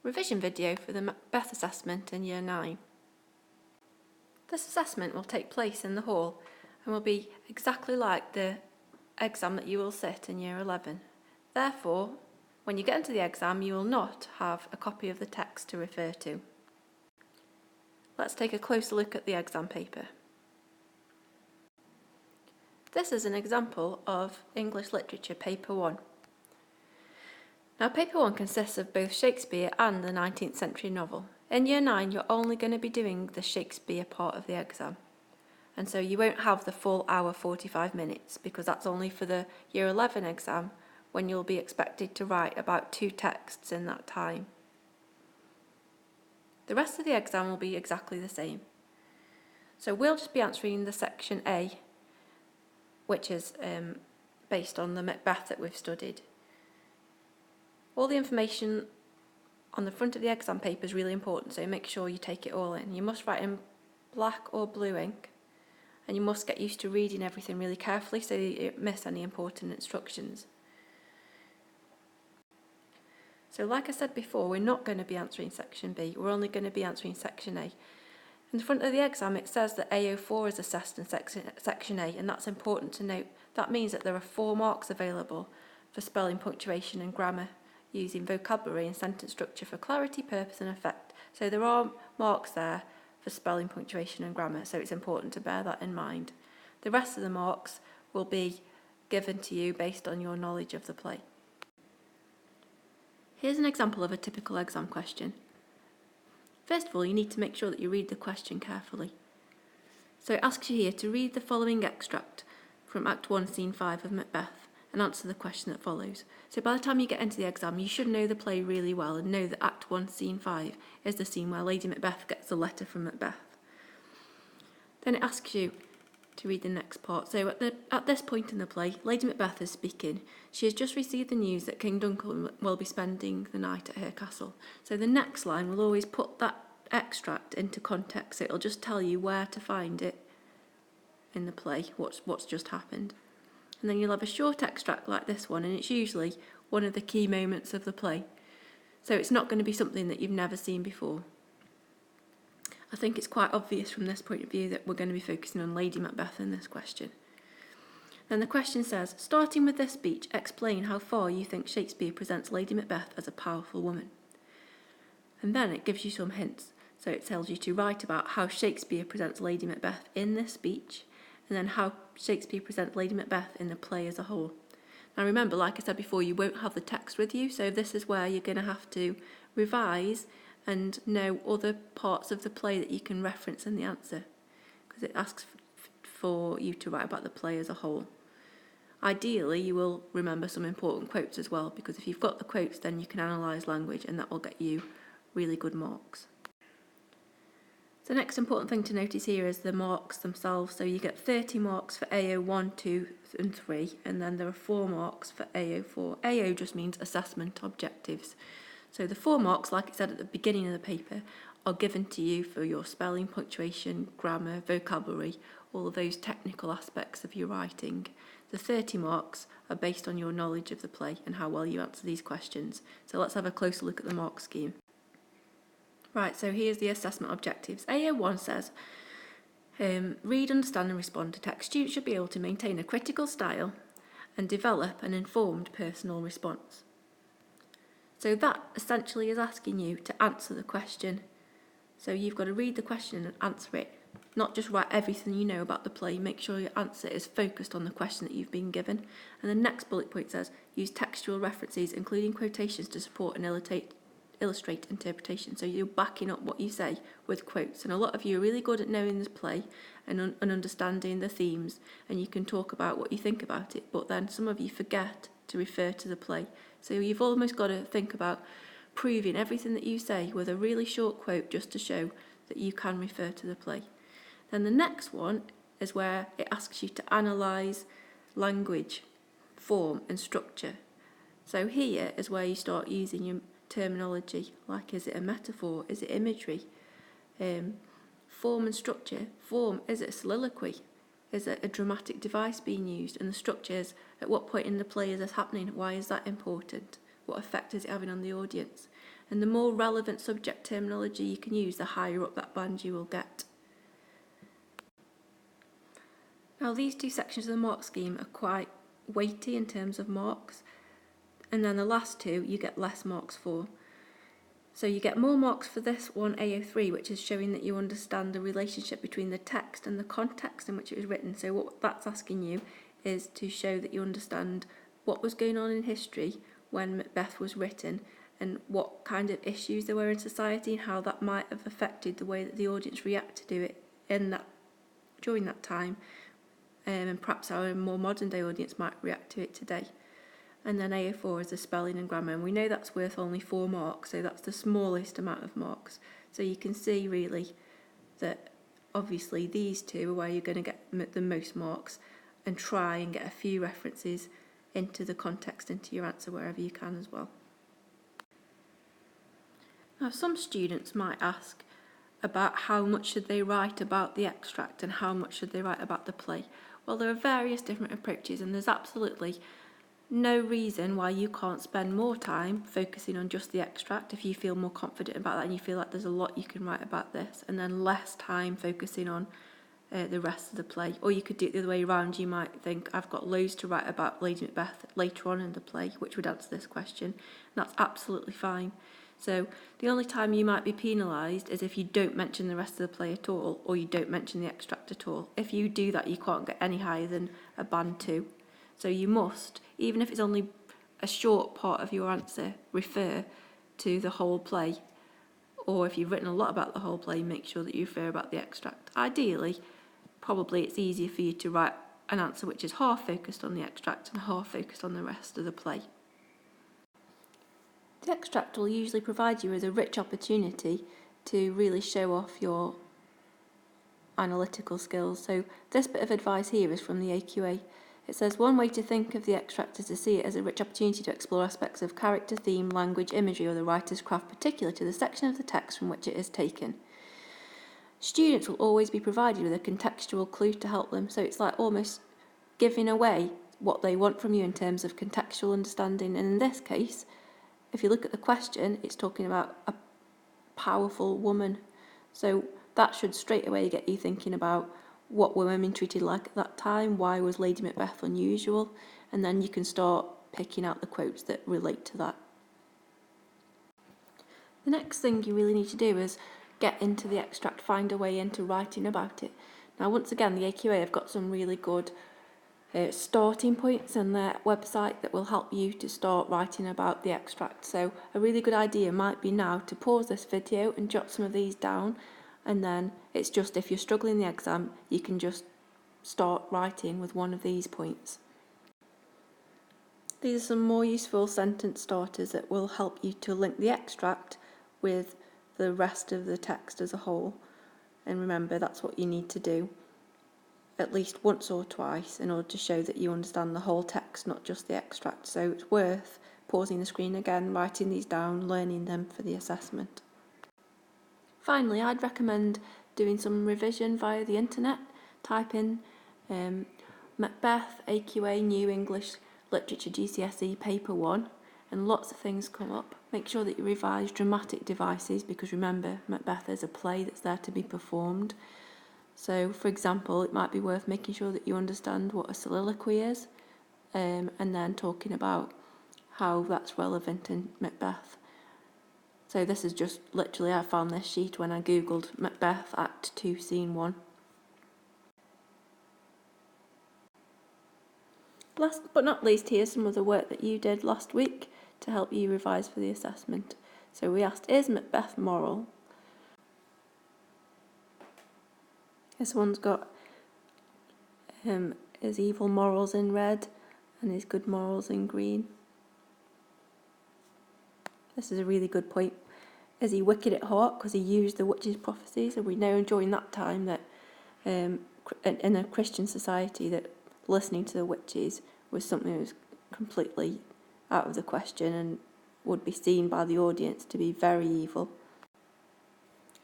revision video for the Macbeth Assessment in Year 9. This assessment will take place in the hall and will be exactly like the exam that you will sit in Year 11. Therefore, when you get into the exam, you will not have a copy of the text to refer to. Let's take a closer look at the exam paper. This is an example of English Literature Paper 1. Now, Paper 1 consists of both Shakespeare and the 19th century novel. In Year 9, you're only going to be doing the Shakespeare part of the exam. And so you won't have the full hour 45 minutes because that's only for the Year 11 exam when you'll be expected to write about 2 texts in that time. The rest of the exam will be exactly the same. So we'll just be answering the section A, which is based on the Macbeth that we've studied. All the information on the front of the exam paper is really important, so make sure you take it all in. You must write in black or blue ink, and you must get used to reading everything really carefully so you don't miss any important instructions. So like I said before, we're not going to be answering section B, we're only going to be answering section A. In the front of the exam it says that AO4 is assessed in section A, and that's important to note. That means that there are 4 marks available for spelling, punctuation and grammar, using vocabulary and sentence structure for clarity, purpose and effect. So there are marks there for spelling, punctuation and grammar, so it's important to bear that in mind. The rest of the marks will be given to you based on your knowledge of the play. Here's an example of a typical exam question. First of all, you need to make sure that you read the question carefully. So it asks you here to read the following extract from Act 1, Scene 5 of Macbeth and answer the question that follows. So by the time you get into the exam, you should know the play really well and know that Act 1, Scene 5 is the scene where Lady Macbeth gets a letter from Macbeth. Then it asks you to read the next part. So at this point in the play, Lady Macbeth is speaking. She has just received the news that King Duncan will be spending the night at her castle. So the next line will always put that extract into context. So it'll just tell you where to find it in the play, what's just happened. And then you'll have a short extract like this one, and it's usually one of the key moments of the play. So it's not going to be something that you've never seen before. I think it's quite obvious from this point of view that we're going to be focusing on Lady Macbeth in this question. Then the question says, starting with this speech, explain how far you think Shakespeare presents Lady Macbeth as a powerful woman. And then it gives you some hints. So it tells you to write about how Shakespeare presents Lady Macbeth in this speech, and then how Shakespeare presents Lady Macbeth in the play as a whole. Now remember, like I said before, you won't have the text with you, so this is where you're going to have to revise and know other parts of the play that you can reference in the answer, because it asks for you to write about the play as a whole. Ideally, you will remember some important quotes as well, because if you've got the quotes, then you can analyse language, and that will get you really good marks. The next important thing to notice here is the marks themselves. So you get 30 marks for AO 1, 2 and 3, and then there are 4 marks for AO 4. AO just means assessment objectives. So the 4 marks, like I said at the beginning of the paper, are given to you for your spelling, punctuation, grammar, vocabulary, all of those technical aspects of your writing. The 30 marks are based on your knowledge of the play and how well you answer these questions. So let's have a closer look at the mark scheme. Right, so here's the assessment objectives. AO1 says, read, understand and respond to text. Students should be able to maintain a critical style and develop an informed personal response. So that essentially is asking you to answer the question. So you've got to read the question and answer it, not just write everything you know about the play. Make sure your answer is focused on the question that you've been given. And the next bullet point says, use textual references, including quotations, to support and illustrate interpretation. So you're backing up what you say with quotes, and a lot of you are really good at knowing this play and understanding the themes, and you can talk about what you think about it, but then some of you forget to refer to the play. So you've almost got to think about proving everything that you say with a really short quote just to show that you can refer to the play. Then the next one is where it asks you to analyse language, form and structure. So here is where you start using your terminology, like is it a metaphor, is it imagery, form and structure. Form, is it a soliloquy, is it a dramatic device being used, and the structure is at what point in the play is this happening, why is that important, what effect is it having on the audience. And the more relevant subject terminology you can use, the higher up that band you will get. Now these two sections of the mark scheme are quite weighty in terms of marks, and then the last two you get less marks for. So you get more marks for this one, AO3, which is showing that you understand the relationship between the text and the context in which it was written. So what that's asking you is to show that you understand what was going on in history when Macbeth was written and what kind of issues there were in society and how that might have affected the way that the audience reacted to it during that time, and perhaps how a more modern day audience might react to it today. And then AO4 is the spelling and grammar, and we know that's worth only 4 marks, so that's the smallest amount of marks. So you can see really that obviously these two are where you're going to get the most marks, and try and get a few references into the context, into your answer wherever you can as well. Now some students might ask about how much should they write about the extract and how much should they write about the play. Well, there are various different approaches, and there's absolutely no reason why you can't spend more time focusing on just the extract if you feel more confident about that and you feel like there's a lot you can write about this, and then less time focusing on the rest of the play. Or you could do it the other way around. You might think, I've got loads to write about Lady Macbeth later on in the play, which would answer this question. And that's absolutely fine. So the only time you might be penalised is if you don't mention the rest of the play at all, or you don't mention the extract at all. If you do that, you can't get any higher than a band 2. So you must, even if it's only a short part of your answer, refer to the whole play. Or if you've written a lot about the whole play, make sure that you refer about the extract. Ideally, probably it's easier for you to write an answer which is half focused on the extract and half focused on the rest of the play. The extract will usually provide you with a rich opportunity to really show off your analytical skills. So this bit of advice here is from the AQA. It says, one way to think of the extract is to see it as a rich opportunity to explore aspects of character, theme, language, imagery, or the writer's craft particular to the section of the text from which it is taken. Students will always be provided with a contextual clue to help them, so it's like almost giving away what they want from you in terms of contextual understanding. And in this case, if you look at the question, it's talking about a powerful woman. So that should straight away get you thinking about what were women treated like at that time, why was Lady Macbeth unusual, and then you can start picking out the quotes that relate to that. The next thing you really need to do is get into the extract, find a way into writing about it. Now once again, the AQA have got some really good starting points on their website that will help you to start writing about the extract. So a really good idea might be now to pause this video and jot some of these down, and then it's just, if you're struggling in the exam, you can just start writing with one of these points. These are some more useful sentence starters that will help you to link the extract with the rest of the text as a whole. And remember, that's what you need to do at least once or twice in order to show that you understand the whole text, not just the extract. So it's worth pausing the screen again, writing these down, learning them for the assessment. Finally, I'd recommend doing some revision via the internet. Type in Macbeth AQA New English Literature GCSE Paper 1 and lots of things come up. Make sure that you revise dramatic devices, because remember, Macbeth is a play that's there to be performed. So for example, it might be worth making sure that you understand what a soliloquy is, and then talking about how that's relevant in Macbeth. So this is just literally, I found this sheet when I googled Macbeth Act 2 Scene 1. Last but not least, here's some of the work that you did last week to help you revise for the assessment. So we asked, is Macbeth moral? This one's got his evil morals in red and his good morals in green. This is a really good point. Is he wicked at heart because he used the witch's prophecies? And we know during that time that in a Christian society that listening to the witches was something that was completely out of the question and would be seen by the audience to be very evil.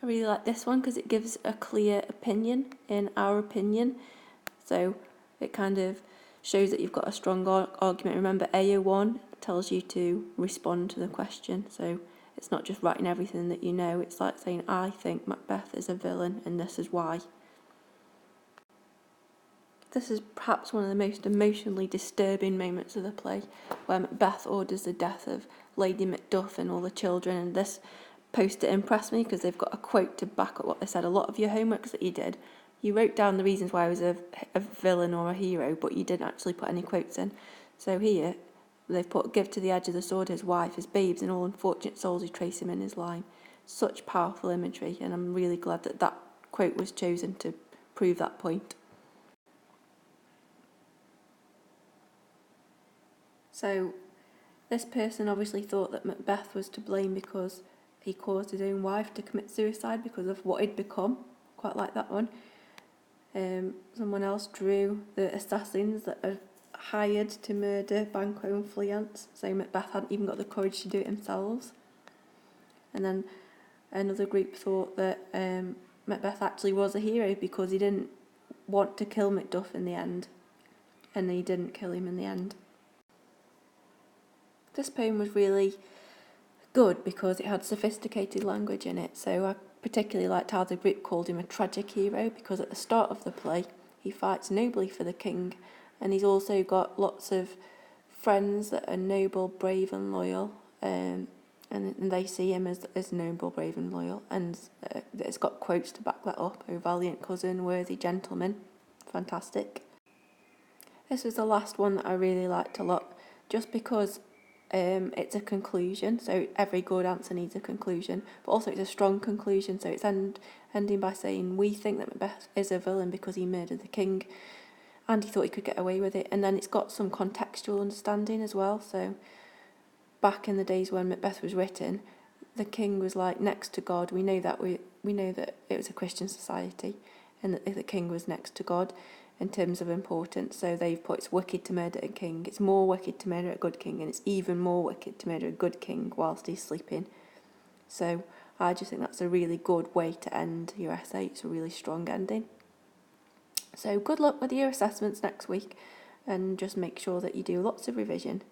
I really like this one because it gives a clear opinion in our opinion. So it kind of shows that you've got a strong argument. Remember, AO1 tells you to respond to the question, so it's not just writing everything that you know, it's like saying, I think Macbeth is a villain and this is why. This is perhaps one of the most emotionally disturbing moments of the play, where Macbeth orders the death of Lady Macduff and all the children, and this poster impressed me because they've got a quote to back up what they said. A lot of your homeworks that you did, you wrote down the reasons why he was a villain or a hero, but you didn't actually put any quotes in. So here, they've put, give to the edge of the sword his wife, his babes, and all unfortunate souls who trace him in his line. Such powerful imagery, and I'm really glad that that quote was chosen to prove that point. So this person obviously thought that Macbeth was to blame because he caused his own wife to commit suicide because of what he'd become. Quite like that one. Someone else drew the assassins that are hired to murder Banquo and Fleance, so Macbeth hadn't even got the courage to do it themselves. And then another group thought that Macbeth actually was a hero because he didn't want to kill Macduff in the end, and he didn't kill him in the end. This poem was really good because it had sophisticated language in it, so I particularly liked how the group called him a tragic hero, because at the start of the play he fights nobly for the king, and he's also got lots of friends that are noble, brave and loyal, and they see him as noble, brave and loyal, and it's got quotes to back that up. "O valiant cousin, worthy gentleman." Fantastic. This was the last one that I really liked a lot, just because it's a conclusion, so every good answer needs a conclusion, but also it's a strong conclusion, so it's ending by saying, we think that Macbeth is a villain because he murdered the king and he thought he could get away with it. And then it's got some contextual understanding as well, so back in the days when Macbeth was written, the king was like next to God. We know that it was a Christian society and that the king was next to God in terms of importance, so they've put it's wicked to murder a king, it's more wicked to murder a good king, and it's even more wicked to murder a good king whilst he's sleeping. So I just think that's a really good way to end your essay. It's a really strong ending. So good luck with your assessments next week, and just make sure that you do lots of revision.